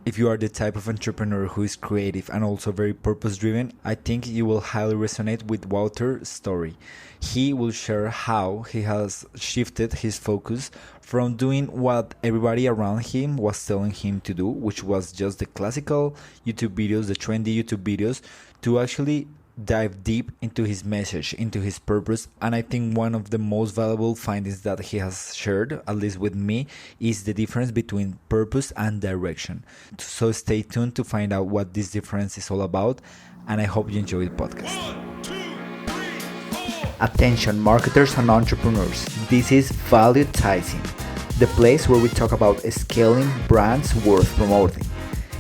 If you are the type of entrepreneur who is creative and also very purpose driven, I think you will highly resonate with Wouter's story. He will share how he has shifted his focus from doing what everybody around him was telling him to do, which was just the classical YouTube videos, the trendy YouTube videos, to actually dive deep into his message, into his purpose. And I think one of the most valuable findings that he has shared, at least with me, is the difference between purpose and direction. So stay tuned to find out what this difference is all about, and I hope you enjoy the podcast. Attention marketers and entrepreneurs, this is Valuetising, the place where we talk about scaling brands worth promoting.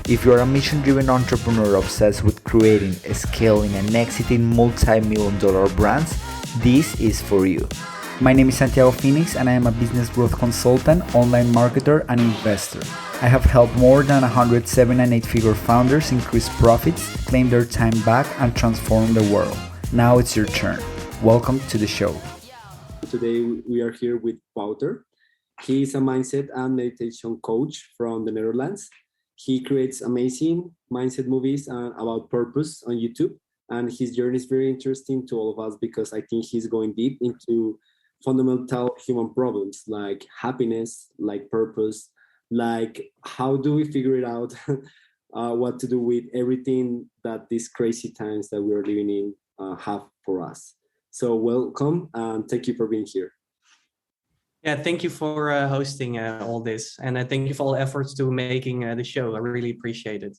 If you're a mission-driven entrepreneur obsessed with creating, scaling, and exiting multi-million-dollar brands, this is for you. My name is Santiago Phoenix, and I am a business growth consultant, online marketer, and investor. I have helped more than 100 7- and 8-figure founders increase profits, claim their time back, and transform the world. Now it's your turn. Welcome to the show. Today we are here with Wouter. He is a mindset and meditation coach from the Netherlands. He creates amazing mindset movies about purpose on YouTube. And his journey is very interesting to all of us because I think he's going deep into fundamental human problems like happiness, like purpose, like how do we figure it out, what to do with everything that these crazy times that we're living in have for us. So welcome and thank you for being here. Yeah, thank you for hosting all this. And thank you for all efforts to making the show. I really appreciate it.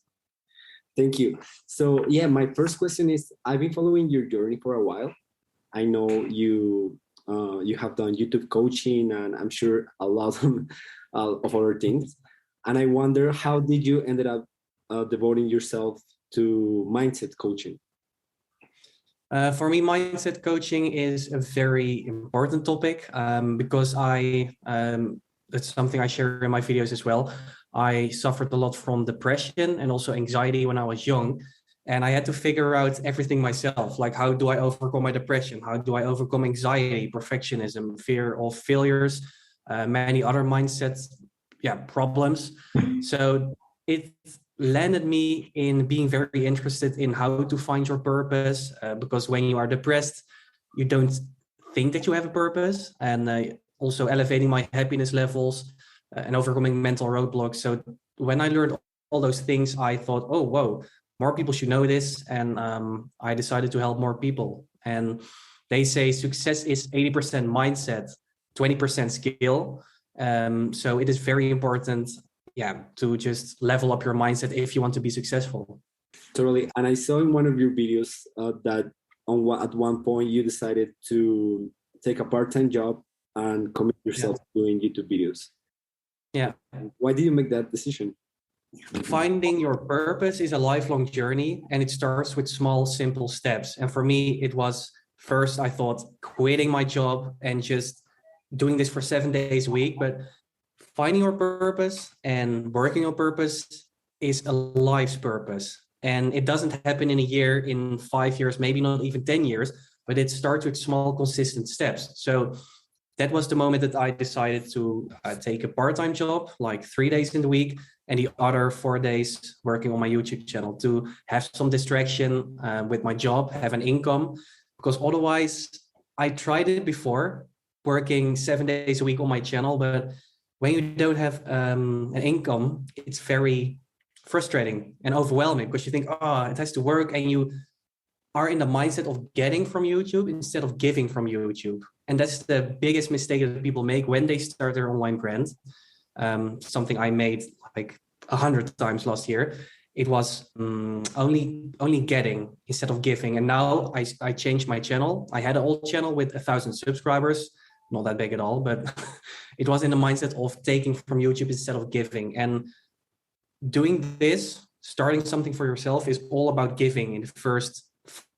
Thank you. So yeah, my first question is, I've been following your journey for a while. I know you have done YouTube coaching and I'm sure a lot of other things. And I wonder, how did you ended up devoting yourself to mindset coaching? For me, mindset coaching is a very important topic because that's something I share in my videos as well. I suffered a lot from depression and also anxiety when I was young. And I had to figure out everything myself. Like, how do I overcome my depression? How do I overcome anxiety, perfectionism, fear of failures, many other mindsets, problems. So it landed me in being very interested in how to find your purpose, because when you are depressed, you don't think that you have a purpose, and also elevating my happiness levels and overcoming mental roadblocks. So when I learned all those things, I thought, oh, whoa, more people should know this. And I decided to help more people. And they say success is 80% mindset, 20% skill. So it is very important to just level up your mindset if you want to be successful. Totally. And I saw in one of your videos that at one point you decided to take a part-time job and commit yourself to doing YouTube videos. Yeah. Why did you make that decision? Finding your purpose is a lifelong journey, and it starts with small, simple steps. And for me, it was first, I thought quitting my job and just doing this for 7 days a week. But finding your purpose and working on purpose is a life's purpose. And it doesn't happen in a year, in 5 years, maybe not even 10 years, but it starts with small, consistent steps. So that was the moment that I decided to take a part-time job, like 3 days in the week, and the other 4 days working on my YouTube channel to have some distraction with my job, have an income, because otherwise I tried it before, working 7 days a week on my channel, but when you don't have an income, it's very frustrating and overwhelming because you think, it has to work, and you are in the mindset of getting from YouTube instead of giving from YouTube. And that's the biggest mistake that people make when they start their online brand. Something I made like 100 times last year. It was only getting instead of giving. And now I changed my channel. I had an old channel with 1,000 subscribers. Not that big at all, but it was in the mindset of taking from YouTube instead of giving. And doing this, starting something for yourself, is all about giving in the first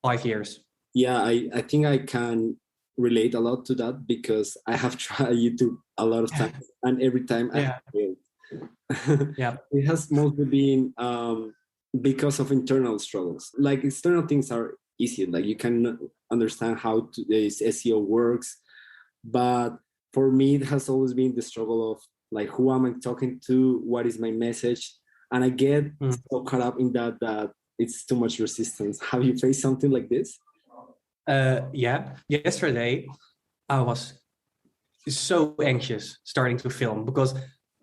5 years. Yeah, I think I can relate a lot to that because I have tried YouTube a lot of times, and every time I have failed. It has mostly been because of internal struggles. Like external things are easy, like you can understand how this SEO works. But for me, it has always been the struggle of like, who am I talking to? What is my message? And I get Mm. so caught up in that it's too much resistance. Have you faced something like this? Yeah, yesterday I was so anxious starting to film because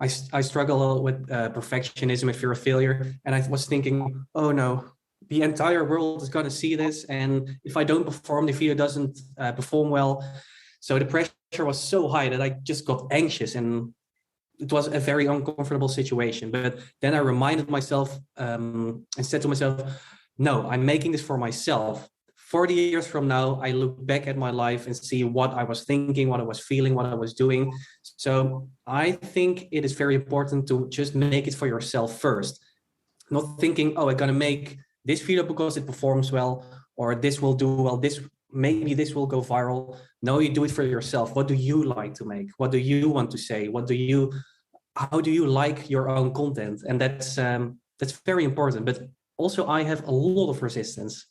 I struggle a lot with perfectionism and fear of failure. And I was thinking, oh no, the entire world is going to see this. And if I don't perform, the video doesn't perform well. So the pressure was so high that I just got anxious, and it was a very uncomfortable situation. But then I reminded myself and said to myself, no, I'm making this for myself. 40 years from now, I look back at my life and see what I was thinking, what I was feeling, what I was doing. So I think it is very important to just make it for yourself first. Not thinking, oh, I'm going to make this video because it performs well, or this will do well, maybe this will go viral. No, you do it for yourself. What do you like to make? What do you want to say? How do you like your own content? And that's very important. But also I have a lot of resistance.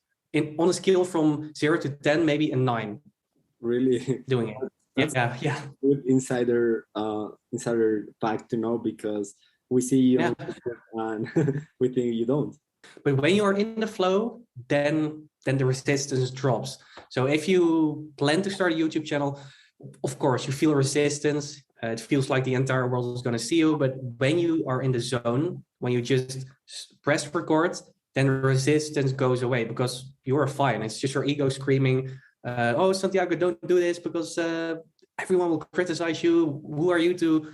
On a scale from 0 to 10, maybe a 9 Really? doing it. That's Yeah. good insider fact to know, because we see you Yeah. and we think you don't. But when you are in the flow, then the resistance drops. So if you plan to start a YouTube channel, of course you feel resistance. It feels like the entire world is going to see you. But when you are in the zone, when you just press record, then resistance goes away because you are fine. It's just your ego screaming, oh, Santiago, don't do this because everyone will criticize you. Who are you to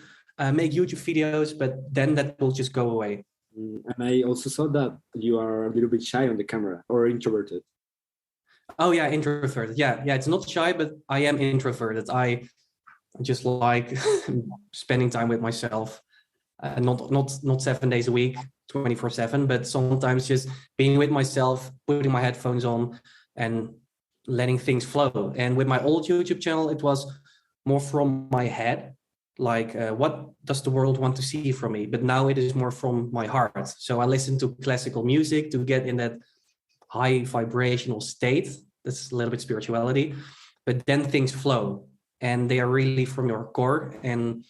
make YouTube videos? But then that will just go away. And I also saw that you are a little bit shy on the camera, or introverted. Oh yeah, introverted. Yeah, it's not shy, but I am introverted. I just like spending time with myself. Not 7 days a week, 24/7, but sometimes just being with myself, putting my headphones on and letting things flow. And with my old YouTube channel, it was more from my head, like what does the world want to see from me? But now it is more from my heart. So I listen to classical music to get in that high vibrational state. That's a little bit spirituality, but then things flow and they are really from your core. And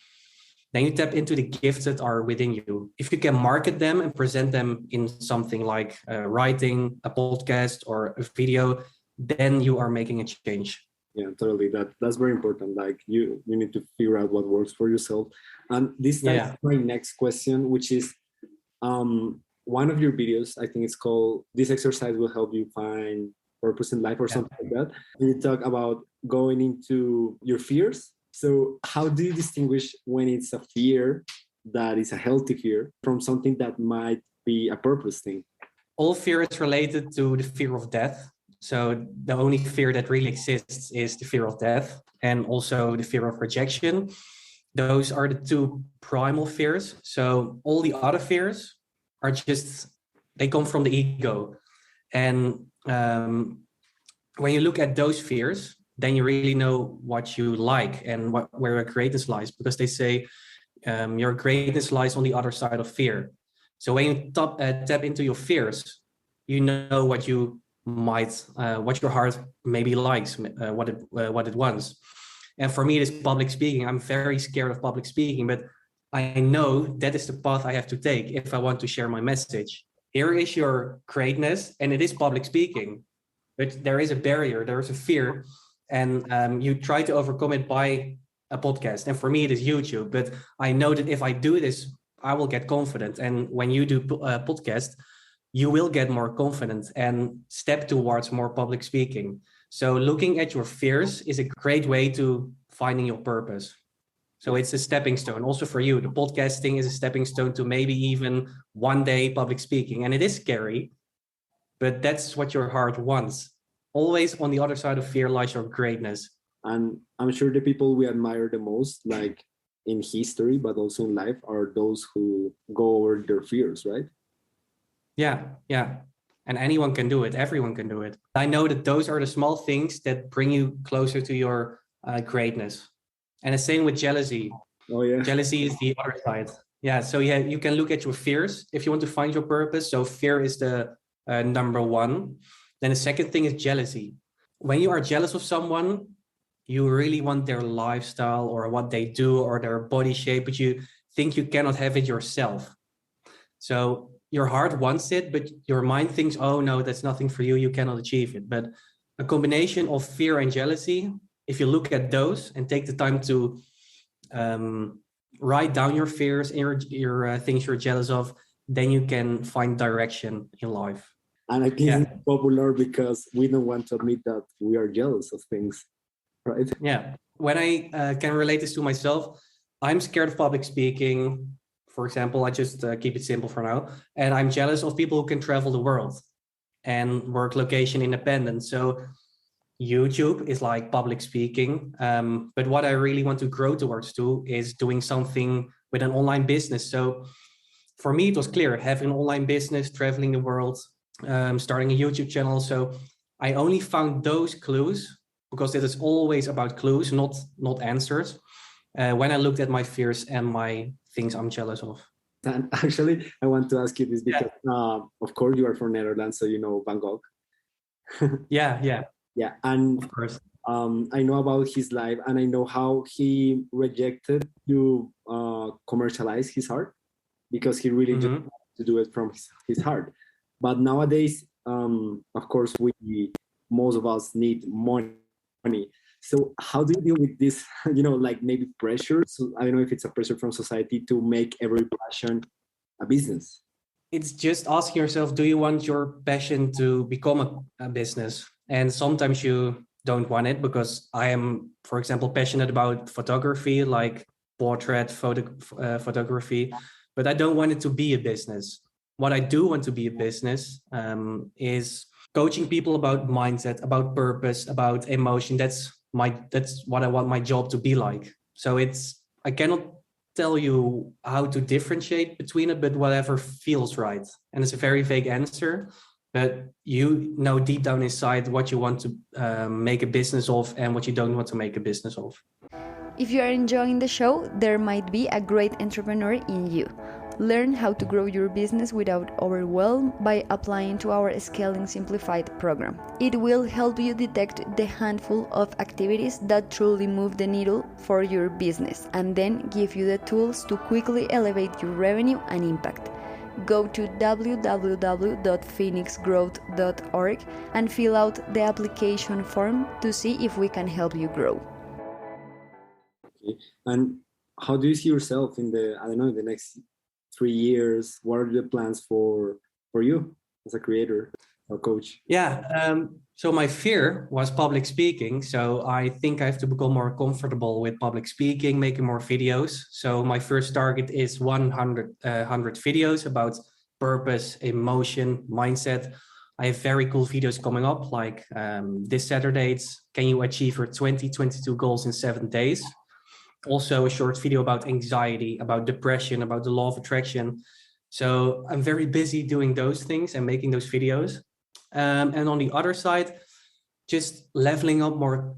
then you tap into the gifts that are within you. If you can market them and present them in something like writing, a podcast, or a video, then you are making a change. Yeah, totally. That's very important. Like you need to figure out what works for yourself. And this is my next question, which is one of your videos, I think it's called "This exercise will help you find purpose in life" or something like that. And you talk about going into your fears. So how do you distinguish when it's a fear that is a healthy fear from something that might be a purpose thing? All fear is related to the fear of death. So the only fear that really exists is the fear of death, and also the fear of rejection. Those are the two primal fears. So all the other fears are just, they come from the ego. And when you look at those fears, then you really know what you like and where your greatness lies, because they say your greatness lies on the other side of fear. So when you tap into your fears, you know what you might, what your heart maybe likes, what it wants. And for me, it is public speaking. I'm very scared of public speaking, but I know that is the path I have to take if I want to share my message. Here is your greatness, and it is public speaking, but there is a barrier, there is a fear, and you try to overcome it by a podcast. And for me, it is YouTube. But I know that if I do this, I will get confident. And when you do a podcast, you will get more confident and step towards more public speaking. So looking at your fears is a great way to finding your purpose. So it's a stepping stone. Also for you, the podcasting is a stepping stone to maybe even one day public speaking. And it is scary, but that's what your heart wants. Always on the other side of fear lies your greatness. And I'm sure the people we admire the most, like in history, but also in life, are those who go over their fears, right? Yeah. And anyone can do it. Everyone can do it. I know that those are the small things that bring you closer to your greatness. And the same with jealousy. Oh, yeah. Jealousy is the other side. Yeah. So yeah, you can look at your fears if you want to find your purpose. So fear is the number one. Then the second thing is jealousy. When you are jealous of someone, you really want their lifestyle or what they do or their body shape, but you think you cannot have it yourself. So your heart wants it, but your mind thinks, oh no, that's nothing for you, you cannot achieve it. But a combination of fear and jealousy, if you look at those and take the time to write down your fears and your things you're jealous of, then you can find direction in life. And I think it's popular because we don't want to admit that we are jealous of things, right? Yeah. When I can relate this to myself, I'm scared of public speaking. For example, I just keep it simple for now. And I'm jealous of people who can travel the world and work location independent. So YouTube is like public speaking. But what I really want to grow towards too is doing something with an online business. So for me, it was clear, having an online business, traveling the world, starting a YouTube channel. So I only found those clues because it is always about clues, not answers. When I looked at my fears and my things I'm jealous of. And actually, I want to ask you this because, of course, you are from Netherlands, so you know Van Gogh. Yeah. And of course. I know about his life, and I know how he rejected to commercialize his art because he really just wanted to do it from his heart. But nowadays, of course, most of us need money. So how do you deal with this, like maybe pressure? So I don't know if it's a pressure from society to make every passion a business. It's just asking yourself, do you want your passion to become a business? And sometimes you don't want it, because I am, for example, passionate about photography, like portrait photography, but I don't want it to be a business. What I do want to be a business is coaching people about mindset, about purpose, about emotion. That's what I want my job to be like. So I cannot tell you how to differentiate between it, but whatever feels right. And it's a very vague answer, but you know deep down inside what you want to make a business of and what you don't want to make a business of. If you are enjoying the show, there might be a great entrepreneur in you. Learn how to grow your business without overwhelm by applying to our Scaling Simplified program. It will help you detect the handful of activities that truly move the needle for your business and then give you the tools to quickly elevate your revenue and impact. Go to www.phoenixgrowth.org and fill out the application form to see if we can help you grow. Okay. And how do you see yourself in the next 3 years? What are the plans for you as a creator or coach? So my fear was public speaking. So I think I have to become more comfortable with public speaking, making more videos. So my first target is 100 videos about purpose, emotion, mindset. I have very cool videos coming up, like this Saturday, can you achieve your 2022 goals in 7 days? Also a short video about anxiety, about depression, about the law of attraction. So I'm very busy doing those things and making those videos. And on the other side, just leveling up more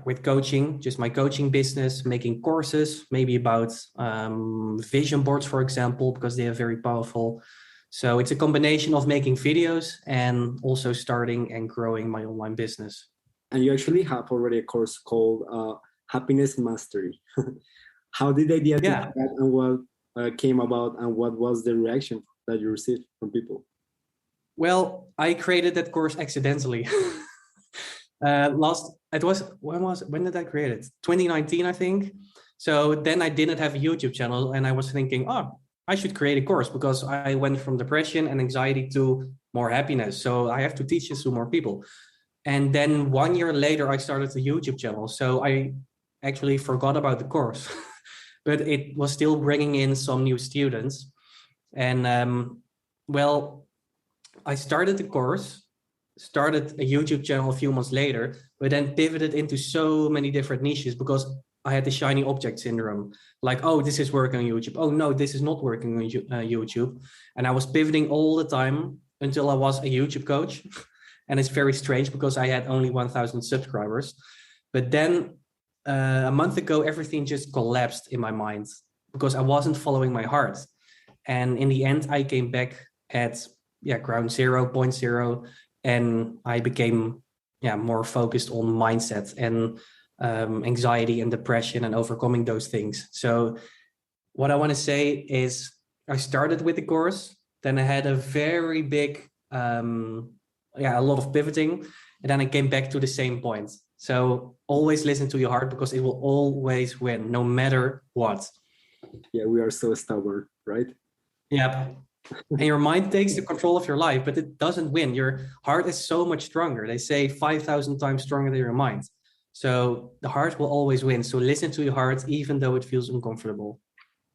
with coaching, just my coaching business, making courses, maybe about vision boards, for example, because they are very powerful. So it's a combination of making videos and also starting and growing my online business. And you actually have already a course called Happiness Mastery. How did the idea to that, and what came about, and what was the reaction that you received from people? Well, I created that course accidentally. When did I create it? 2019, I think. So then I didn't have a YouTube channel, and I was thinking, I should create a course because I went from depression and anxiety to more happiness. So I have to teach this to more people. And then 1 year later, I started the YouTube channel. So I actually forgot about the course, but it was still bringing in some new students. And I started the course, started a YouTube channel a few months later, but then pivoted into so many different niches because I had the shiny object syndrome. Like, oh, this is working on YouTube. Oh, no, this is not working on YouTube. And I was pivoting all the time until I was a YouTube coach. And it's very strange because I had only 1,000 subscribers. But then a month ago, everything just collapsed in my mind because I wasn't following my heart. And in the end, I came back at ground zero, point zero, and I became more focused on mindset and anxiety and depression and overcoming those things. So what I want to say is I started with the course, Then I had a very big, a lot of pivoting. And then I came back to the same point. So always listen to your heart, because it will always win, no matter what. Yeah, we are so stubborn, right? Yeah. And your mind takes the control of your life, but it doesn't win. Your heart is so much stronger. They say 5,000 times stronger than your mind. So the heart will always win. So listen to your heart, even though it feels uncomfortable.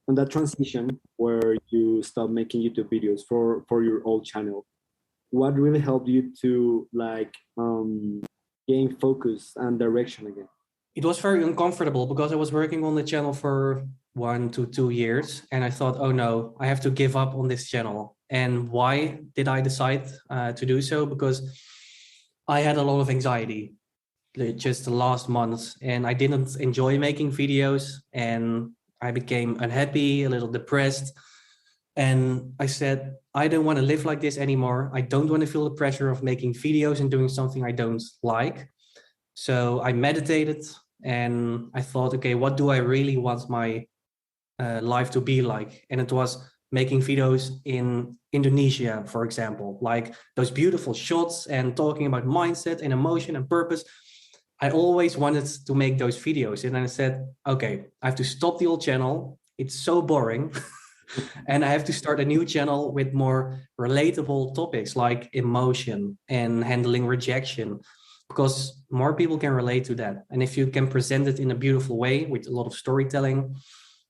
On that transition where you stop making YouTube videos for your old channel, what really helped you to gain focus and direction again? It was very uncomfortable because I was working on the channel for 1 to 2 years, and I thought, oh no, I have to give up on this channel. And why did I decide to do so? Because I had a lot of anxiety just the last months, and I didn't enjoy making videos, and I became unhappy, a little depressed. And I said, I don't want to live like this anymore. I don't want to feel the pressure of making videos and doing something I don't like. So I meditated and I thought, okay, what do I really want my life to be like? And it was making videos in Indonesia, for example, like those beautiful shots and talking about mindset and emotion and purpose. I always wanted to make those videos. And then I said, okay, I have to stop the old channel. It's so boring. And I have to start a new channel with more relatable topics like emotion and handling rejection, because more people can relate to that. And if you can present it in a beautiful way with a lot of storytelling,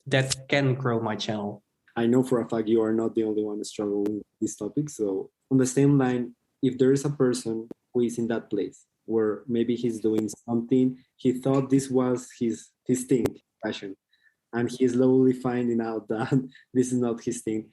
that can grow my channel. I know for a fact you are not the only one struggling with this topic. So on the same line, if there is a person who is in that place where maybe he's doing something, he thought this was his thing, passion, and he's slowly finding out that this is not his thing,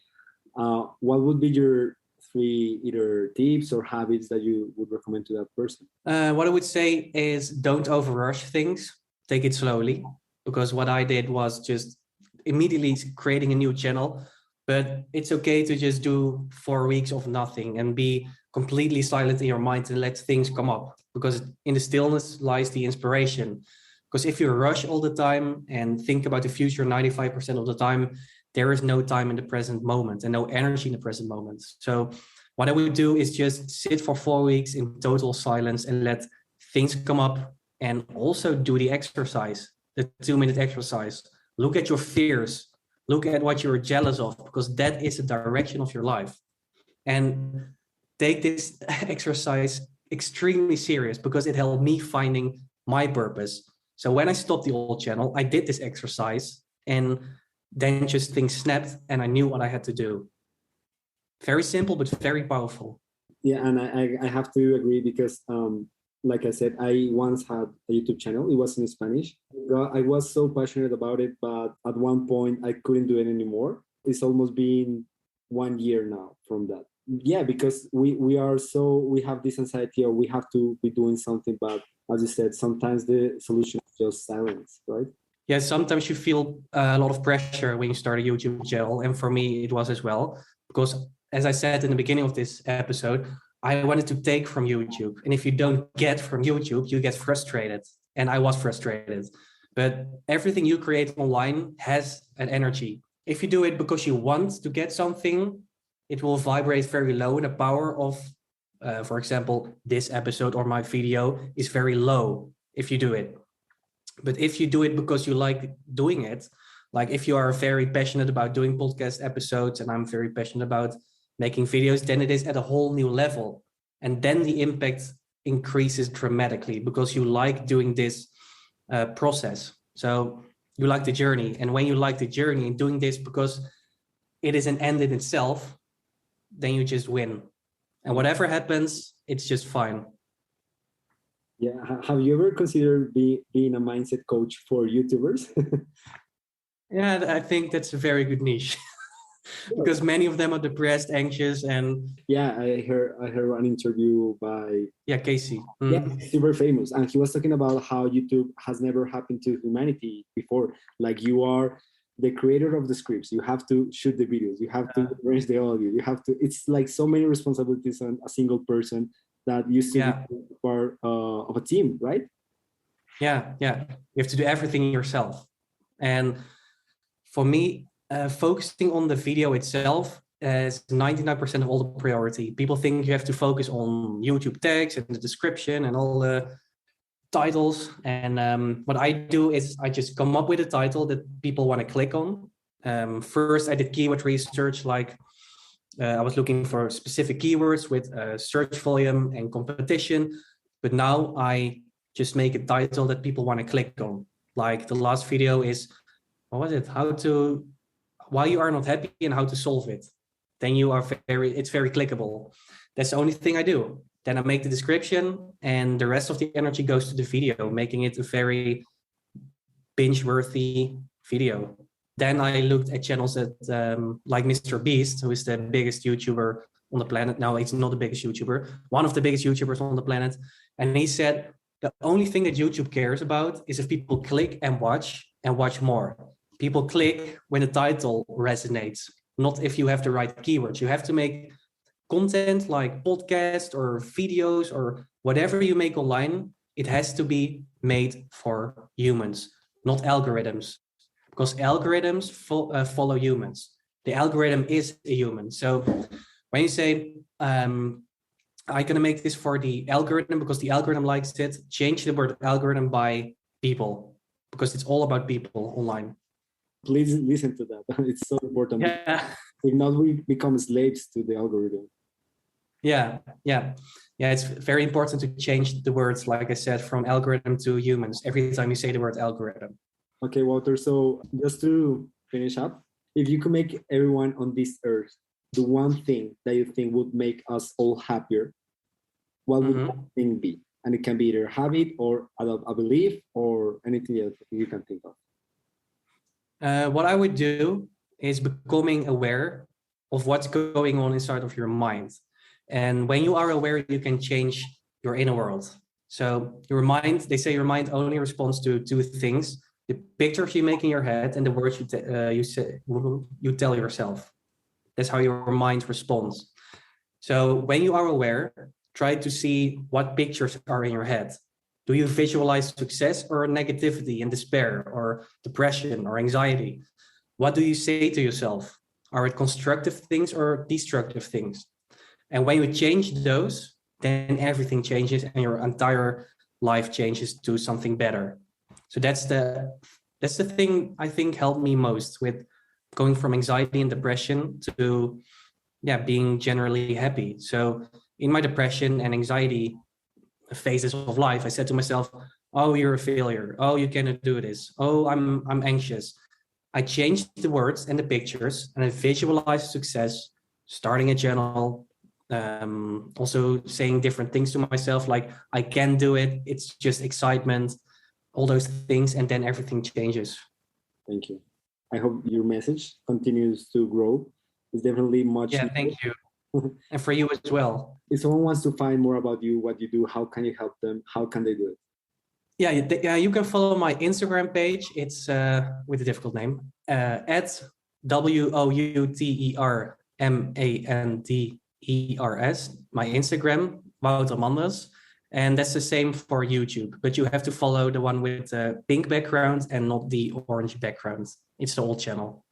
what would be your 3 either tips or habits that you would recommend to that person? What I would say is don't overrush things. Take it slowly, because what I did was just immediately creating a new channel. But it's okay to just do 4 weeks of nothing and be completely silent in your mind and let things come up, because in the stillness lies the inspiration. Because if you rush all the time and think about the future 95% of the time, there is no time in the present moment and no energy in the present moment. So what I would do is just sit for 4 weeks in total silence and let things come up, and also do the exercise, the 2-minute exercise. Look at your fears, look at what you're jealous of, because that is the direction of your life. And take this exercise extremely serious, because it helped me finding my purpose. So when I stopped the old channel, I did this exercise, and then just things snapped and I knew what I had to do. Very simple, but very powerful. Yeah, and I have to agree, because like I said, I once had a YouTube channel. It was in Spanish. I was so passionate about it, but at one point I couldn't do it anymore. It's almost been 1 year now from that. Yeah, because we have this anxiety, or we have to be doing something, but as you said, sometimes the solution is just silence, right? Yeah, sometimes you feel a lot of pressure when you start a YouTube channel. And for me, it was as well, because as I said in the beginning of this episode, I wanted to take from YouTube. And if you don't get from YouTube, you get frustrated. And I was frustrated. But everything you create online has an energy. If you do it because you want to get something, it will vibrate very low. And the power of, for example, this episode or my video is very low if you do it. But if you do it because you like doing it, like if you are very passionate about doing podcast episodes, and I'm very passionate about making videos, then it is at a whole new level. And then the impact increases dramatically, because you like doing this process. So you like the journey. And when you like the journey and doing this because it is an end in itself, then you just win. And whatever happens, it's just fine. Yeah. Have you ever considered being a mindset coach for YouTubers? Yeah, I think that's a very good niche. Because many of them are depressed, anxious, and yeah, I heard an interview by Casey. Yeah, super famous, and he was talking about how YouTube has never happened to humanity before. Like, you are the creator of the scripts, you have to shoot the videos, you have to arrange the audio, you have to. It's like so many responsibilities on a single person that used to be part of a team, right? Yeah, you have to do everything yourself. And for me, focusing on the video itself is 99% of all the priority. People think you have to focus on YouTube tags and the description and all the titles. And what I do is I just come up with a title that people want to click on. First, I did keyword research, like I was looking for specific keywords with search volume and competition. But now I just make a title that people want to click on. Like the last video is, what was it? Why you are not happy and how to solve it. Then it's very clickable. That's the only thing I do. Then I make the description and the rest of the energy goes to the video, making it a very binge-worthy video. Then I looked at channels that like Mr. Beast, who is the biggest YouTuber on the planet. No, he's not the biggest YouTuber, one of the biggest YouTubers on the planet. And he said, the only thing that YouTube cares about is if people click and watch more. People click when the title resonates, not if you have the right keywords. You have to make content like podcasts or videos or whatever you make online. It has to be made for humans, not algorithms, because algorithms follow humans. The algorithm is a human. So when you say, I'm going to make this for the algorithm because the algorithm likes it, change the word algorithm by people, because it's all about people online. Please listen to that. It's so important. Yeah. If not, we become slaves to the algorithm. Yeah. It's very important to change the words, like I said, from algorithm to humans every time you say the word algorithm. Okay, Wouter. So just to finish up, if you could make everyone on this earth do one thing that you think would make us all happier, what would that thing be? And it can be either habit or a belief or anything else you can think of. What I would do is becoming aware of what's going on inside of your mind. And when you are aware, you can change your inner world. So your mind, they say your mind only responds to two things: the pictures you make in your head and the words you tell yourself. That's how your mind responds. So when you are aware, try to see what pictures are in your head. Do you visualize success or negativity and despair or depression or anxiety? What do you say to yourself? Are it constructive things or destructive things? And when you change those, then everything changes and your entire life changes to something better. So that's the thing I think helped me most with going from anxiety and depression to being generally happy. So in my depression and anxiety phases of life, I said to myself, oh, you're a failure. Oh, you cannot do this. Oh, I'm anxious. I changed the words and the pictures and I visualized success, starting a channel, also saying different things to myself, like I can do it. It's just excitement, all those things. And then everything changes. Thank you. I hope your message continues to grow. It's definitely much. Yeah, thank you. And for you as well. If someone wants to find more about you, what you do, how can you help them? How can they do it? Yeah, you can follow my Instagram page. It's with a difficult name, at WouterManders, my Instagram, Wouter Manders. And that's the same for YouTube, but you have to follow the one with the pink background and not the orange background. It's the old channel.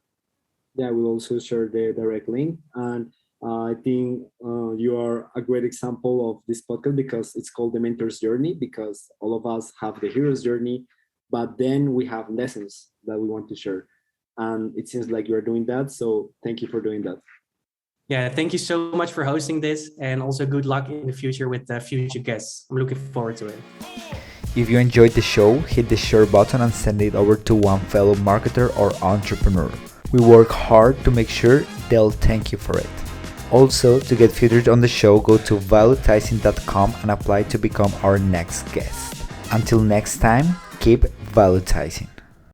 Yeah, we'll also share the direct link. And I think you are a great example of this podcast because it's called The Mentor's Journey, because all of us have the hero's journey, but then we have lessons that we want to share. And it seems like you're doing that. So thank you for doing that. Yeah, thank you so much for hosting this, and also good luck in the future with the future guests. I'm looking forward to it. If you enjoyed the show, hit the share button and send it over to one fellow marketer or entrepreneur. We work hard to make sure they'll thank you for it. Also, to get featured on the show, go to valuetising.com and apply to become our next guest. Until next time, keep valuetizing.